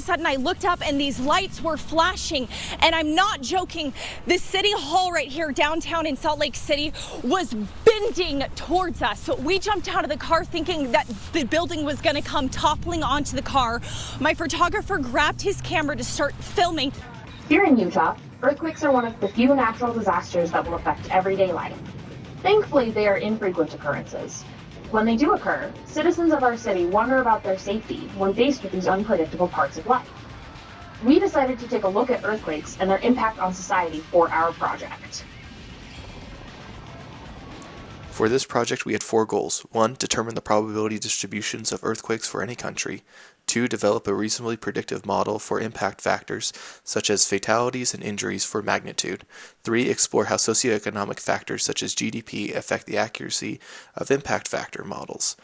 Sudden I looked up and these lights were flashing, and I'm not joking. The city hall right here downtown in Salt Lake City was bending towards us. So we jumped out of the car thinking that the building was going to come toppling onto the car. My photographer grabbed his camera to start filming. Here in Utah, earthquakes are one of the few natural disasters that will affect everyday life. Thankfully, they are infrequent occurrences. When they do occur, citizens of our city wonder about their safety when faced with these unpredictable parts of life. We decided to take a look at earthquakes and their impact on society for our project. For this project, we had 4 goals. 1. Determine the probability distributions of earthquakes for any country. 2. Develop a reasonably predictive model for impact factors, such as fatalities and injuries for magnitude. 3. Explore how socioeconomic factors such as GDP affect the accuracy of impact factor models.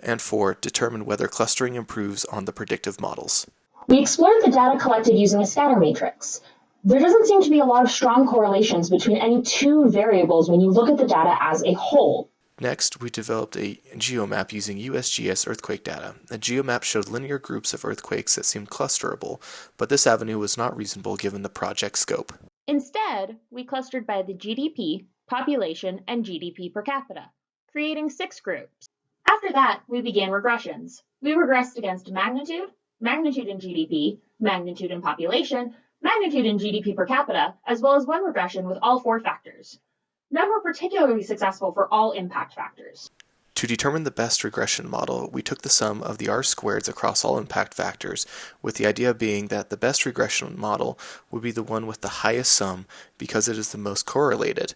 And 4. Determine whether clustering improves on the predictive models. We explored the data collected using a scatter matrix. There doesn't seem to be a lot of strong correlations between any two variables when you look at the data as a whole. Next, we developed a geomap using USGS earthquake data. A geomap showed linear groups of earthquakes that seemed clusterable, but this avenue was not reasonable given the project scope. Instead, we clustered by the GDP, population, and GDP per capita, creating 6 groups. After that, we began regressions. We regressed against magnitude, magnitude in GDP, magnitude in population, magnitude in GDP per capita, as well as one regression with all 4 factors. None were particularly successful for all impact factors. To determine the best regression model, we took the sum of the R-squareds across all impact factors, with the idea being that the best regression model would be the one with the highest sum because it is the most correlated.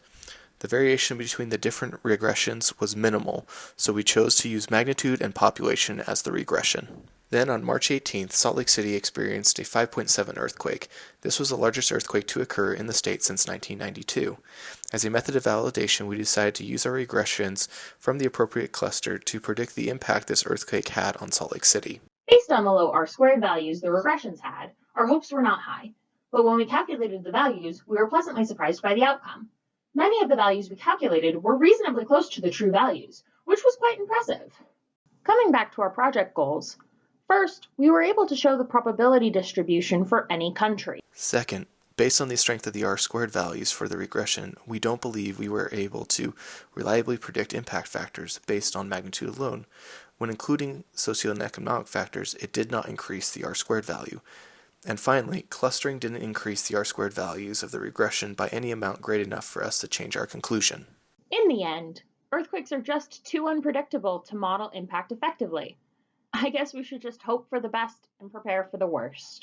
The variation between the different regressions was minimal, so we chose to use magnitude and population as the regression. Then on March 18th, Salt Lake City experienced a 5.7 earthquake. This was the largest earthquake to occur in the state since 1992. As a method of validation, we decided to use our regressions from the appropriate cluster to predict the impact this earthquake had on Salt Lake City. Based on the low R-squared values the regressions had, our hopes were not high. But when we calculated the values, we were pleasantly surprised by the outcome. Many of the values we calculated were reasonably close to the true values, which was quite impressive. Coming back to our project goals, first, we were able to show the probability distribution for any country. Second, based on the strength of the R-squared values for the regression, we don't believe we were able to reliably predict impact factors based on magnitude alone. When including socioeconomic factors, it did not increase the R-squared value. And finally, clustering didn't increase the R-squared values of the regression by any amount great enough for us to change our conclusion. In the end, earthquakes are just too unpredictable to model impact effectively. I guess we should just hope for the best and prepare for the worst.